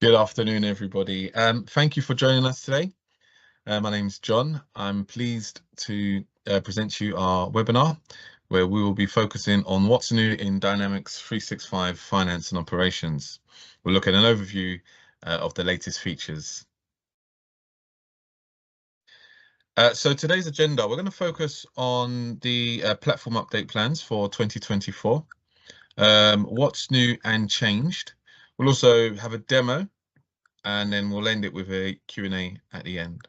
Good afternoon, everybody. Thank you for joining us today. My name is John. I'm pleased to present to you our webinar, where we will be focusing on what's new in Dynamics 365 Finance and Operations. We'll look at an overview of the latest features. So today's agenda, we're going to focus on the platform update plans for 2024, what's new and changed. We'll also have a demo, and then we'll end it with a Q&A at the end.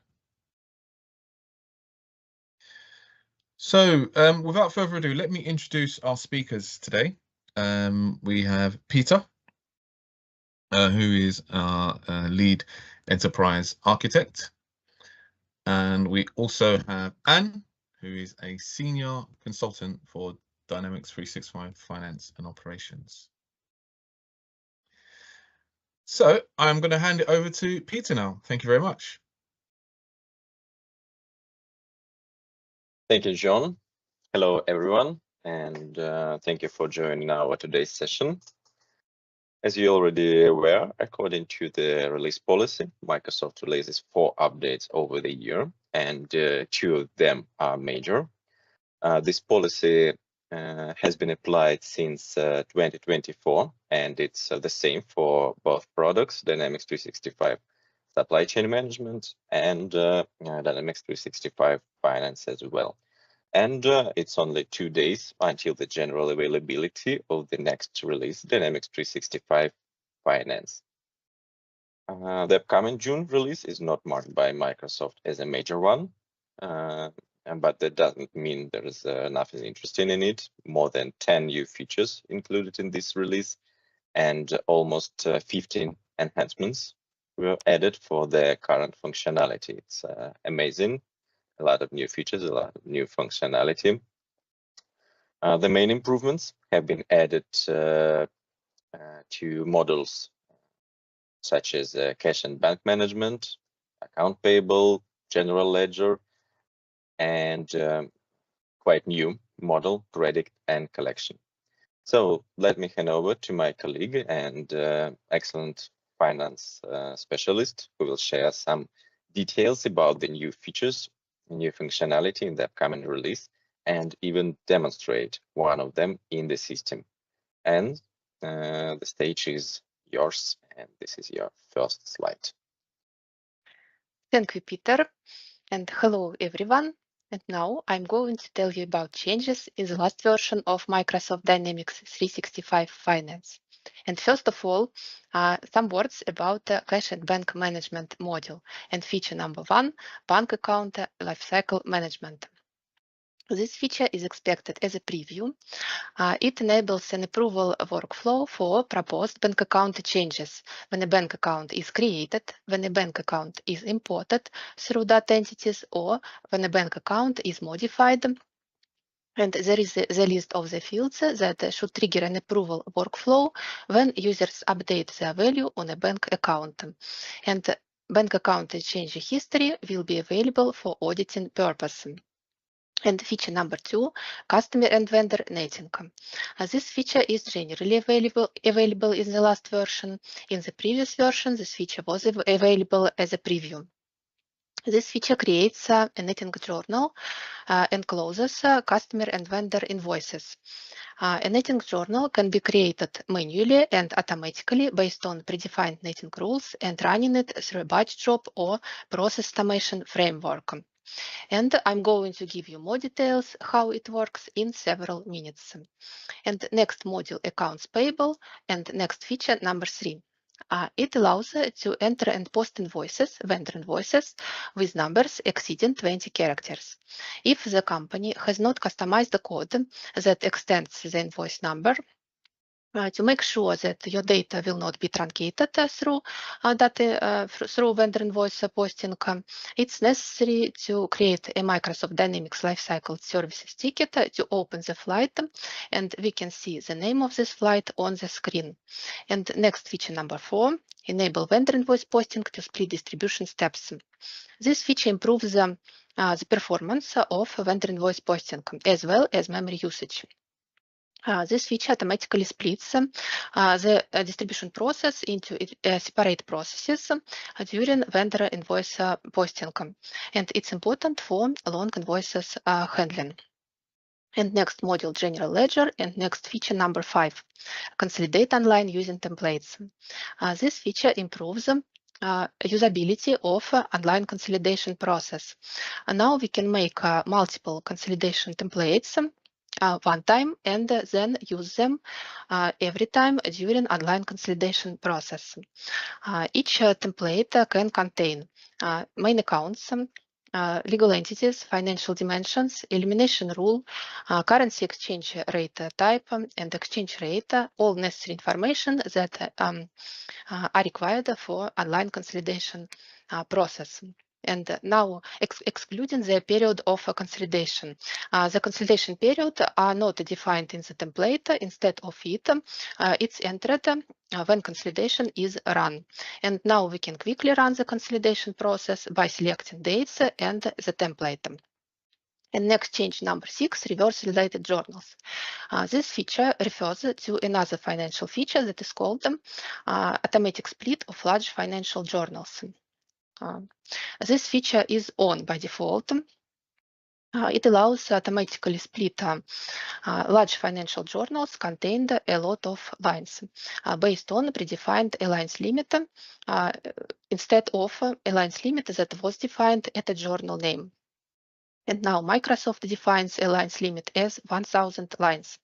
So without further ado, let me introduce our speakers today. We have Peter, who is our lead enterprise architect. And we also have Anne, who is a senior consultant for Dynamics 365 Finance and Operations. So I'm going to hand it over to Peter now. Thank you very much. Thank you, John. Hello, everyone, and thank you for joining our today's session. As you're already aware, according to the release policy, Microsoft releases 4 updates over the year, and 2 of them are major. This policy has been applied since 2024, and it's the same for both products, Dynamics 365 Supply Chain Management and Dynamics 365 Finance as well. And it's only 2 days until the general availability of the next release, Dynamics 365 Finance. The upcoming June release is not marked by Microsoft as a major one, but that doesn't mean there is nothing interesting in it. More than 10 new features included in this release, and almost 15 enhancements were added for the current functionality. It's amazing. A lot of new features, a lot of new functionality. The main improvements have been added to modules such as cash and bank management, account payable, general ledger, and quite new model, credit and collection. So let me hand over to my colleague and excellent finance specialist, who will share some details about the new features, new functionality in the upcoming release, and even demonstrate one of them in the system. And the stage is yours, and this is your first slide. Thank you, Peter, and hello, everyone. And now I'm going to tell you about changes in the last version of Microsoft Dynamics 365 Finance. And first of all, some words about the cash and bank management module and feature number 1, bank account lifecycle management. This feature is expected as a preview. It enables an approval workflow for proposed bank account changes when a bank account is created, when a bank account is imported through data entities, or when a bank account is modified. And there is the list of the fields that should trigger an approval workflow when users update their value on a bank account. And bank account change history will be available for auditing purposes. And feature number 2, customer and vendor netting. This feature is generally available in the last version. In the previous version, this feature was available as a preview. This feature creates a netting journal and closes customer and vendor invoices. A netting journal can be created manually and automatically based on predefined netting rules and running it through a batch job or process automation framework. And I'm going to give you more details how it works in several minutes. And next module, accounts payable, and next feature number 3. It allows to enter and post invoices, vendor invoices, with numbers exceeding 20 characters. If the company has not customized the code that extends the invoice number, to make sure that your data will not be truncated through vendor invoice posting, it's necessary to create a Microsoft Dynamics Lifecycle Services ticket to open the flight, and we can see the name of this flight on the screen. And next feature number 4, enable vendor invoice posting to split distribution steps. This feature improves the performance of vendor invoice posting as well as memory usage. This feature automatically splits the distribution process into separate processes during vendor invoice posting, and it's important for long invoices handling. And next module, general ledger, and next feature number 5, consolidate online using templates. This feature improves usability of online consolidation process. Now we can make multiple consolidation templates one time and then use them every time during online consolidation process. Each template can contain main accounts, legal entities, financial dimensions, elimination rule, currency exchange rate type, and exchange rate, all necessary information that are required for online consolidation process. And now, excluding the period of consolidation. The consolidation period are not defined in the template. Instead of it, it's entered when consolidation is run. And now we can quickly run the consolidation process by selecting dates and the template. And next change number 6, reverse related journals. This feature refers to another financial feature that is called automatic split of large financial journals. This feature is on by default. It allows automatically split large financial journals contained a lot of lines based on predefined lines limit instead of a lines limit that was defined at a journal name. And now Microsoft defines a lines limit as 1000 lines.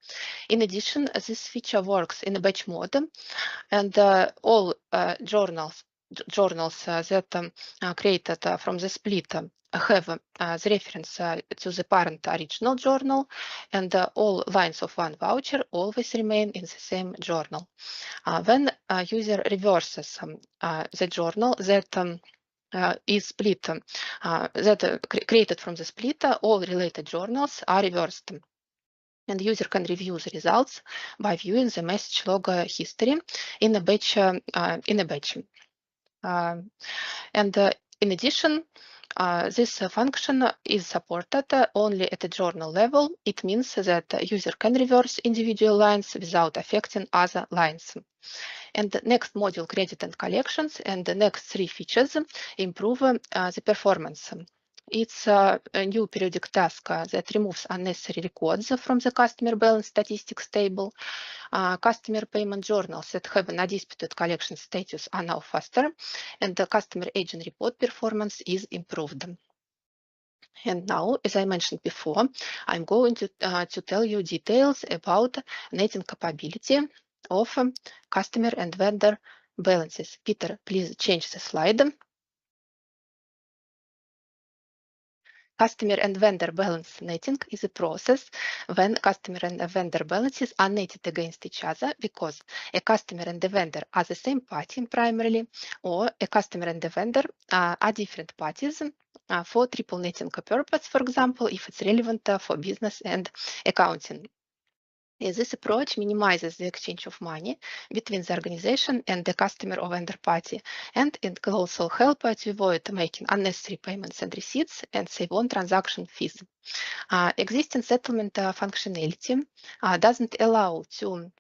In addition, this feature works in a batch mode, and all journals that created from the split have the reference to the parent original journal, and all lines of one voucher always remain in the same journal. When a user reverses the journal that is split, created from the split, all related journals are reversed. And the user can review the results by viewing the message log history in a batch. In addition, this function is supported only at a journal level. It means that the user can reverse individual lines without affecting other lines. And the next module, credit and collections, and the next 3 features improve the performance. It's a new periodic task that removes unnecessary records from the customer balance statistics table. Customer payment journals that have an undisputed collection status are now faster, and the customer agent report performance is improved. And now, as I mentioned before, I'm going to tell you details about netting capability of customer and vendor balances. Peter, please change the slide. Customer and vendor balance netting is a process when customer and vendor balances are netted against each other because a customer and the vendor are the same party primarily, or a customer and the vendor are different parties for triple netting purpose, for example, if it's relevant for business and accounting. This approach minimizes the exchange of money between the organization and the customer or vendor party, and it can also help to avoid making unnecessary payments and receipts and save on transaction fees. Existing settlement functionality doesn't allow to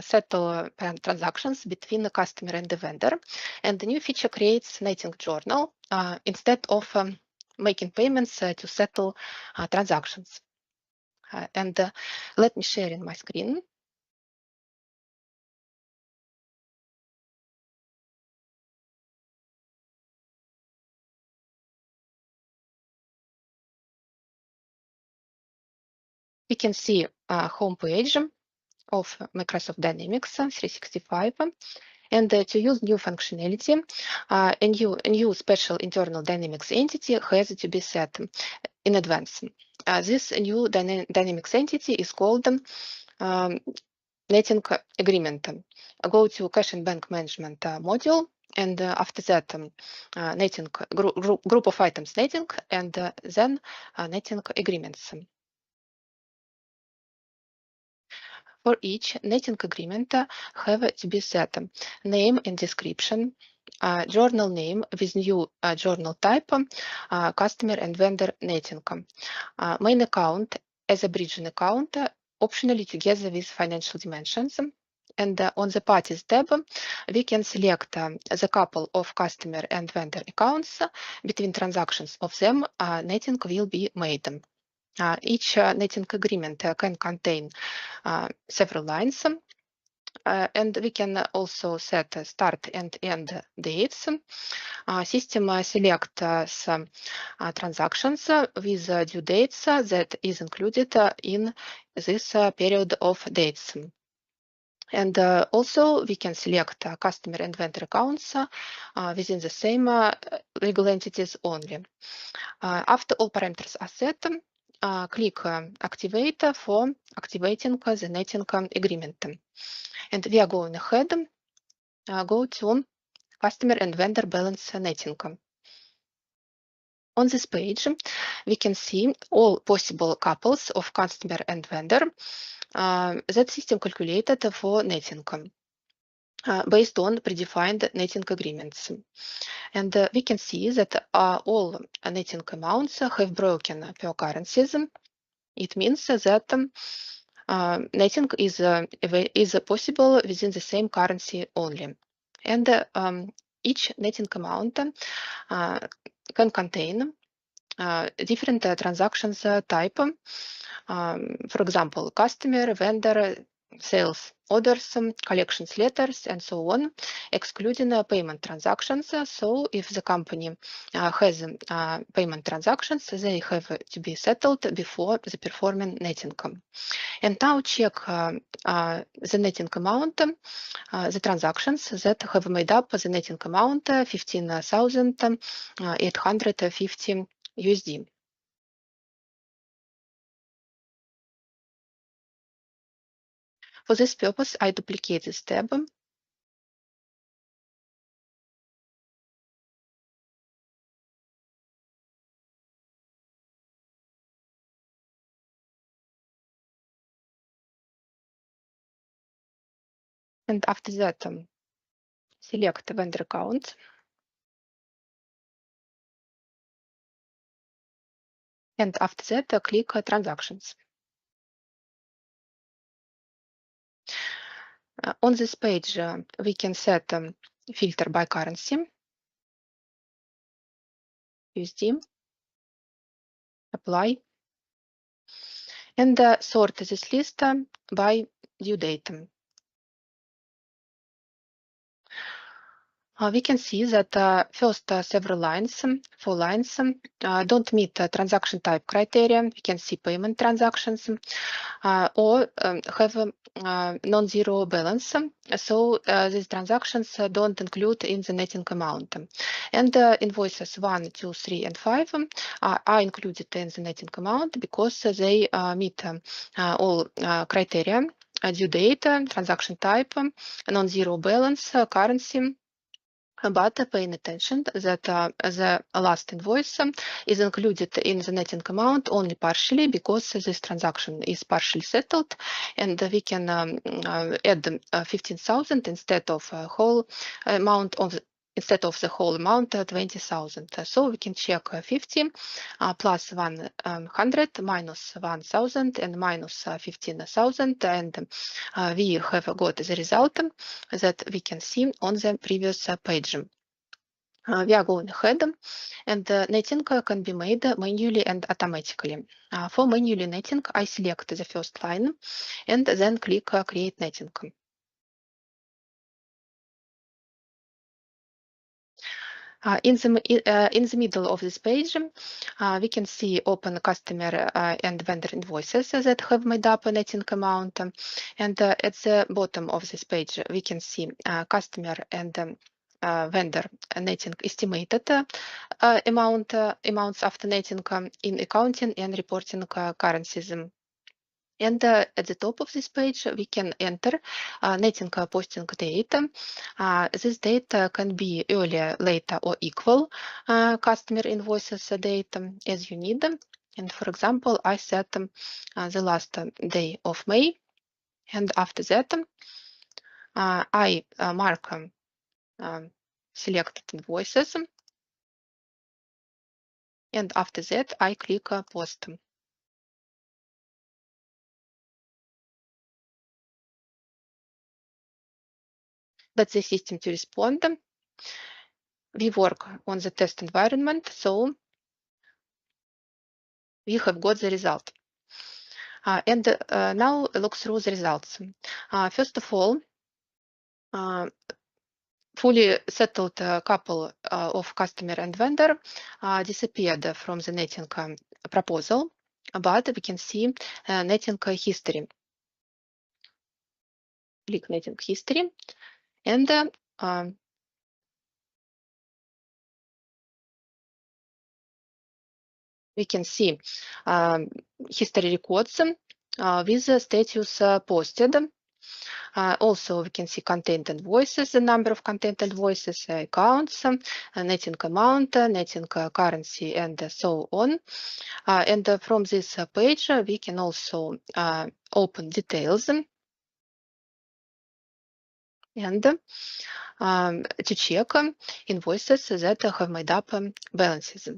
settle transactions between the customer and the vendor, and the new feature creates netting journal instead of making payments to settle transactions. Let me share in my screen. We can see a homepage of Microsoft Dynamics 365. And to use new functionality, a new special internal Dynamics entity has to be set in advance. This new Dynamics entity is called netting agreement. Go to cash and bank management module, and after that netting group of items netting, and then netting agreements. For each netting agreement have to be set name and description, journal name with new journal type, customer and vendor netting, main account as a bridging account optionally together with financial dimensions. And on the Parties tab, we can select the couple of customer and vendor accounts. Between transactions of them, netting will be made. Each netting agreement can contain several lines. And we can also set start and end dates. System selects transactions with due dates that is included in this period of dates. And also we can select customer and vendor accounts within the same legal entities only. After all parameters are set, click Activate for activating the netting agreement. And we are going ahead, go to customer and vendor balance netting. On this page, we can see all possible couples of customer and vendor that system calculated for netting based on predefined netting agreements. And we can see that all netting amounts have broken per currencies. It means that netting is possible within the same currency only. And each netting amount can contain different transactions type. For example, customer, vendor, sales orders, collections letters, and so on, excluding payment transactions. So if the company has payment transactions, they have to be settled before the performing netting. And now check the netting amount, the transactions that have made up the netting amount 15,850 USD. For this purpose, I duplicate this tab. And after that, select vendor account. And after that, click transactions. On this page, we can set filter by currency, USD, apply, and sort this list by due date. We can see that first several lines, 4 lines, don't meet transaction type criteria. We can see payment transactions or have non-zero balance. So these transactions don't include in the netting amount. And invoices 1, 2, 3, and 5 are included in the netting amount because they meet all criteria: due date, transaction type, non-zero balance, currency. But paying attention that the last invoice is included in the netting amount only partially because this transaction is partially settled, and we can add 15,000 instead of whole amount of instead of the whole amount 20,000. So we can check 50 plus 100 minus 1,000 and minus 15,000, and we have got the result that we can see on the previous page. We are going ahead, and netting can be made manually and automatically. For manually netting, I select the first line and then click Create Netting. In the middle of this page, we can see open customer and vendor invoices that have made up a netting amount. And at the bottom of this page, we can see customer and vendor netting estimated amounts after netting in accounting and reporting currencies. And at the top of this page, we can enter netting posting date. This date can be earlier, later, or equal customer invoices date as you need. And for example, I set the last day of May. And after that, I mark selected invoices. And after that, I click post. let the system to respond. We work on the test environment, so we have got the result. And now look through the results. First of all, fully settled couple of customer and vendor disappeared from the netting proposal, but we can see netting history. Click netting history, and we can see history records with the status posted. Also, we can see content and voices, the number of content and voices, accounts, netting amount, netting currency, and so on. And from this page, we can also open details and to check invoices that have made up balances.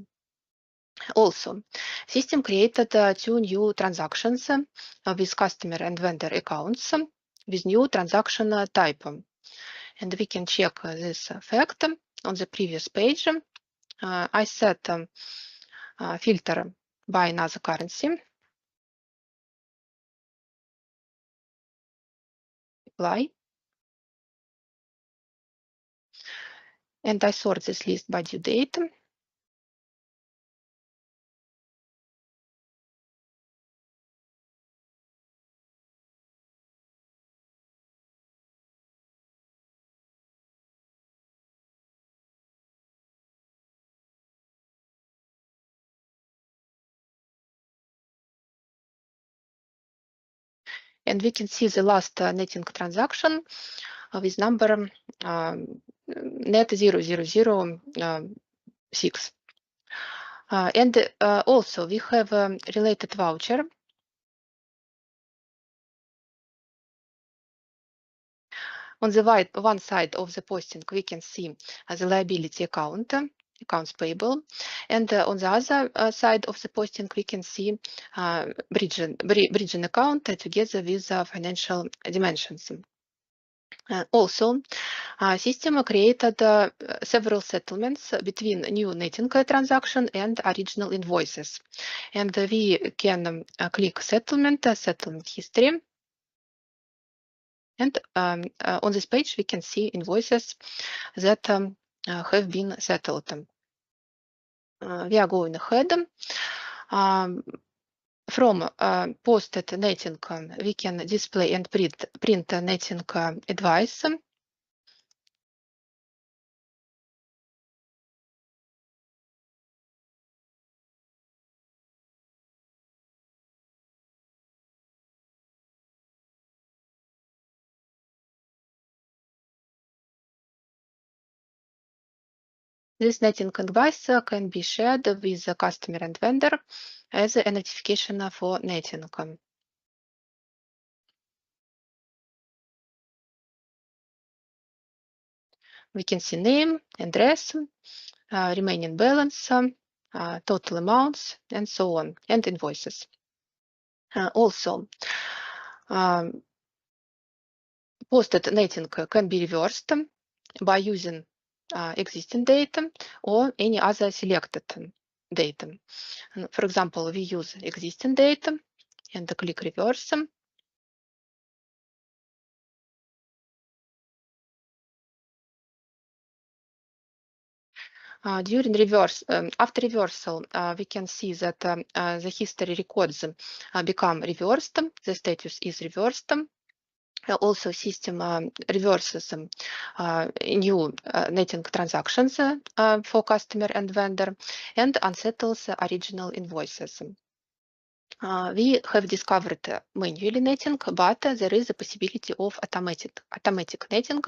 Also, system created 2 new transactions with customer and vendor accounts with new transaction type. And we can check this fact on the previous page. I set filter by another currency. Apply. And I sort this list by due date. And we can see the last netting transaction with number net 0006. And also we have a related voucher. On the one side of the posting, we can see the liability account, accounts payable, and on the other side of the posting, we can see bridging account together with financial dimensions. Also, system created several settlements between new netting transaction and original invoices. And we can click settlement history. And on this page, we can see invoices that have been settled. We are going ahead. From posted netting, we can display and print netting advice. This netting advice can be shared with the customer and vendor as a notification for netting. We can see name, address, remaining balance, total amounts, and so on, and invoices. Also, posted netting can be reversed by using existing data or any other selected data. For example, we use existing data and click reverse. During reverse, after reversal, we can see that the history records become reversed. The status is reversed. Also, system reverses new netting transactions for customer and vendor and unsettles original invoices. We have discovered manually netting, but there is a possibility of automatic netting,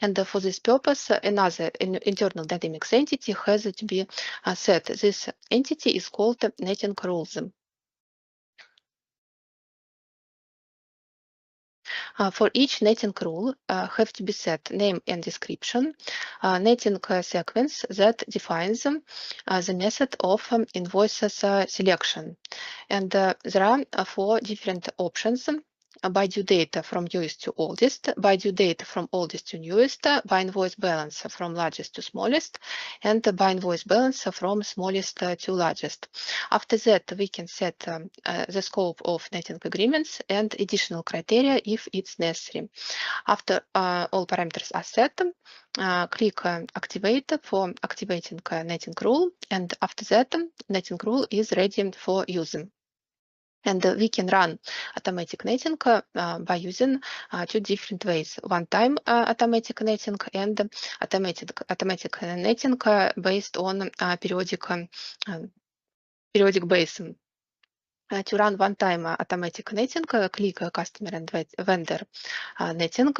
and for this purpose, another internal Dynamics entity has to be set. This entity is called netting rules. For each netting rule have to be set name and description, netting sequence that defines the method of invoices selection. And there are 4 different options by due date from newest to oldest, by due date from oldest to newest, by invoice balance from largest to smallest, and by invoice balance from smallest to largest. After that, we can set the scope of netting agreements and additional criteria if it's necessary. After all parameters are set, click Activate for activating netting rule, and after that, netting rule is ready for using. And we can run automatic netting by using two different ways: one-time automatic netting and automatic netting based on periodic basis. To run one-time automatic netting, click Customer and Vendor netting,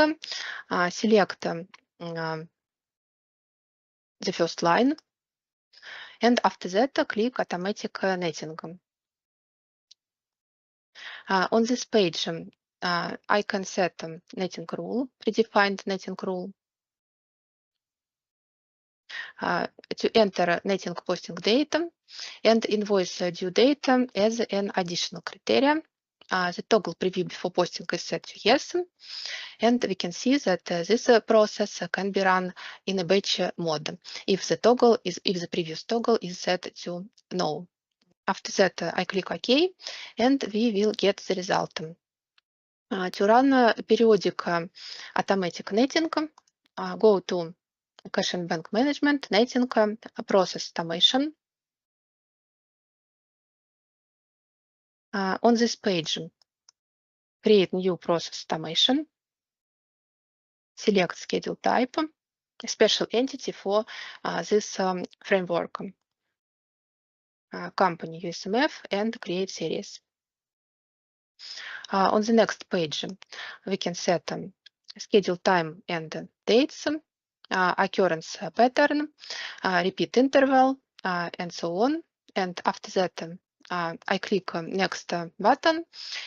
select the first line, and after that, click Automatic netting. On this page, I can set netting rule, predefined netting rule. To enter netting posting date and invoice due date as an additional criteria. The toggle preview before posting is set to yes, and we can see that this process can be run in a batch mode if the previous toggle is set to no. After that, I click OK, and we will get the result. To run periodic automatic netting, go to Cash and Bank Management, Netting, Process Automation. On this page, create new process automation, select schedule type, a special entity for this framework, company USMF, and create series. On the next page, we can set schedule time and dates, occurrence pattern, repeat interval, and so on. And after that, I click next button,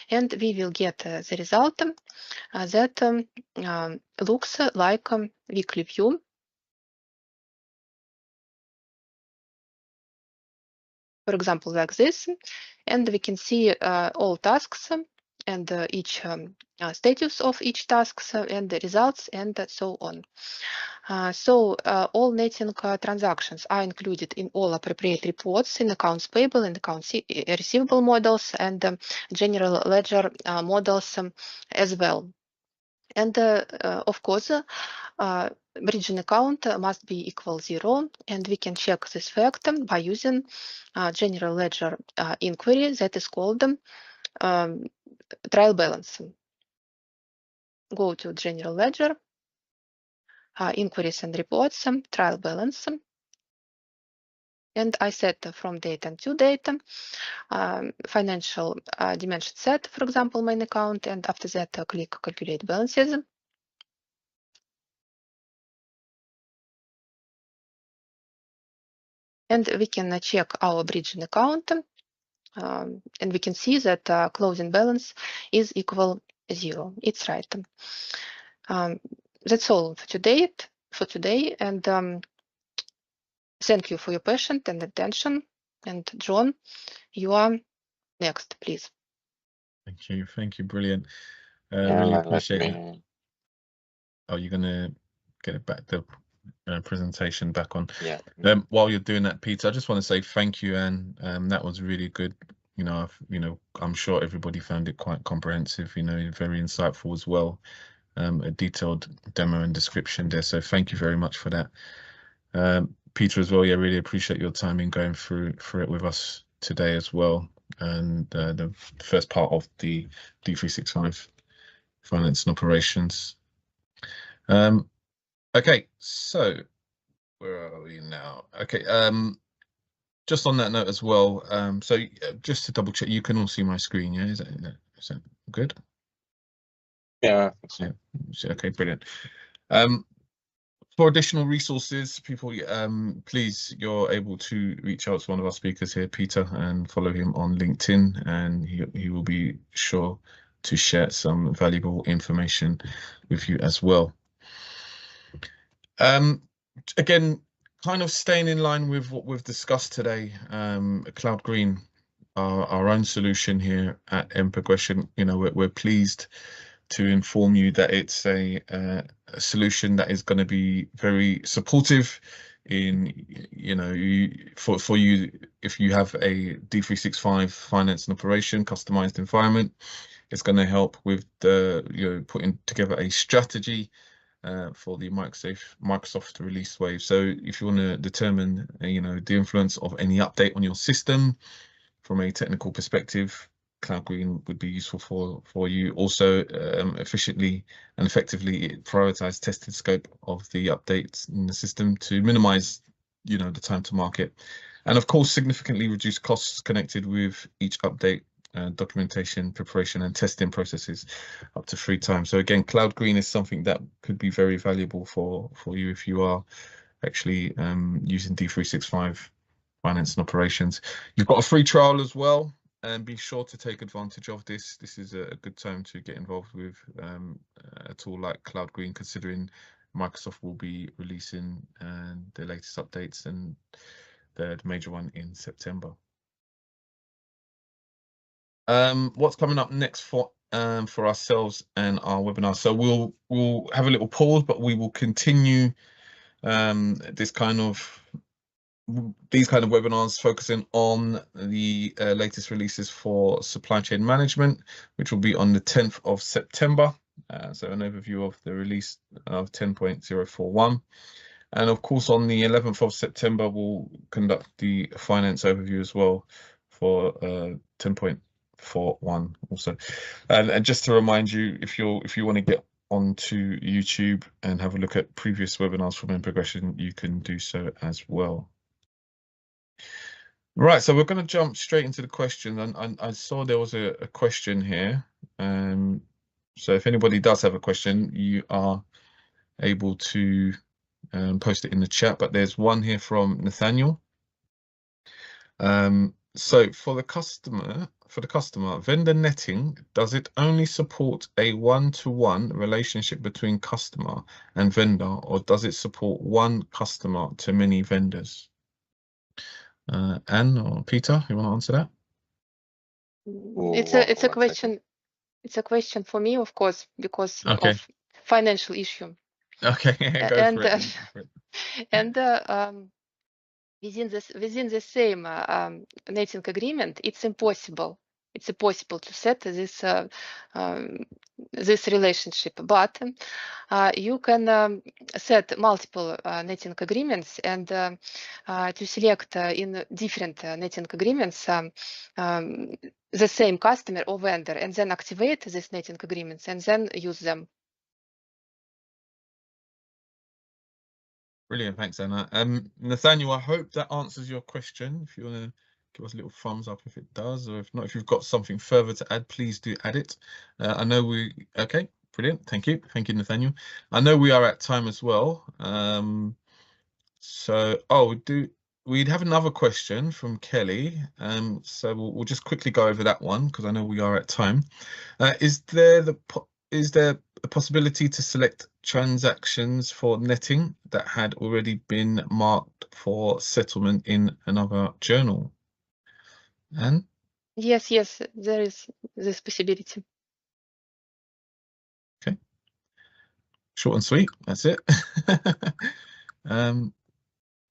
and we will get the result that looks like weekly view. For example, like this, and we can see all tasks and each status of each tasks and the results and so on. So all netting transactions are included in all appropriate reports in accounts payable and accounts receivable models and general ledger models as well. And of course, bridging account must be equal 0, and we can check this fact by using general ledger inquiry that is called trial balance. Go to general ledger, inquiries and reports, trial balance, and I set from date and to date, financial dimension set, for example, main account, and after that click calculate balances. And we can check our bridging account, and we can see that closing balance is equal 0. It's right. That's all for today, and thank you for your patience and attention. And John, you are next, please. Thank you, brilliant. Really appreciate it. Oh, you're gonna get it back, the presentation back on. Yeah. While you're doing that, Peter, I just want to say thank you, and that was really good. I'm sure everybody found it quite comprehensive. Very insightful as well. A detailed demo and description there. So thank you very much for that. Peter as well. Yeah, really appreciate your time in going through it with us today as well. And the first part of the D365 Finance and Operations. Okay, so where are we now? Okay, just on that note as well, so just to double check, you can all see my screen, yeah? Is that good? Yeah. Yeah. Okay, brilliant. For additional resources, people, please, you're able to reach out to one of our speakers here, Peter, and follow him on LinkedIn, and he will be sure to share some valuable information with you as well. Again, kind of staying in line with what we've discussed today, Cloud Green our own solution here at Progression. You know, we're pleased to inform you that it's a solution that is going to be very supportive in, you know, for you if you have a D365 finance and operation customized environment. It's going to help with the, you know, putting together a strategy for the Microsoft release wave. So if you want to determine, you know, the influence of any update on your system from a technical perspective, Cloud Green would be useful for you. Also, efficiently and effectively prioritize tested scope of the updates in the system to minimize, you know, the time to market, and of course significantly reduce costs connected with each update. Documentation, preparation, and testing processes up to 3 times. So again, Cloud Green is something that could be very valuable for you if you are actually using D365 Finance and Operations. You've got a free trial as well, and be sure to take advantage of this. This is a good time to get involved with a tool like Cloud Green, considering Microsoft will be releasing the latest updates, and the major one in September. What's coming up next for ourselves and our webinar? So we'll have a little pause, but we will continue these kind of webinars focusing on the latest releases for supply chain management, which will be on the 10th of September. So an overview of the release of 10.041. And of course, on the 11th of September, we'll conduct the finance overview as well for 10.41 also. And just to remind you, if you want to get onto YouTube and have a look at previous webinars from Progression, you can do so as well. Right, so we're going to jump straight into the questions, and I saw there was a question here. So if anybody does have a question, you are able to post it in the chat, but there's one here from Nathaniel. So for the customer, vendor netting, does it only support a one-to-one relationship between customer and vendor, or does it support one customer to many vendors? Anne or Peter, you want to answer that? It's a question. It's a question for me, of course, because of financial issue. Okay, go for it. And within the same netting agreement, it's impossible to set this this relationship, but you can set multiple netting agreements, and to select in different netting agreements the same customer or vendor, and then activate these netting agreements and then use them. Brilliant, thanks, Anna. Nathaniel, I hope that answers your question. If you want to give us a little thumbs up if it does, or if not, if you've got something further to add, please do add it. I know okay, brilliant, thank you, Nathaniel. I know we are at time as well. We'd have another question from Kelly. So we'll just quickly go over that one because I know we are at time. Is there a possibility to select transactions for netting that had already been marked for settlement in another journal? Anne? Yes, there is this possibility. Okay. Short and sweet, that's it.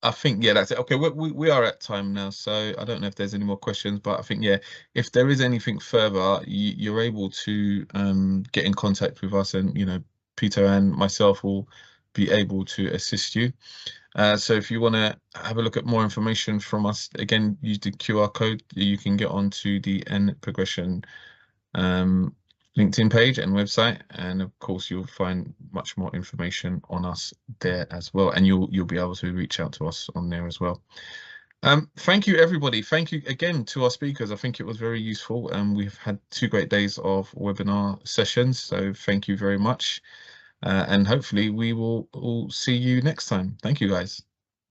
I think, yeah, that's it. Okay, we are at time now, so I don't know if there's any more questions, but I think, yeah, if there is anything further, you're able to get in contact with us, and, you know, Peter and myself will be able to assist you. So if you want to have a look at more information from us, again, use the QR code. You can get onto the Progression LinkedIn page and website, and of course you'll find much more information on us there as well, and you'll be able to reach out to us on there as well. Thank you, everybody. Thank you again to our speakers. I think it was very useful, and we've had 2 great days of webinar sessions, so thank you very much, and hopefully we will all see you next time. Thank you, guys.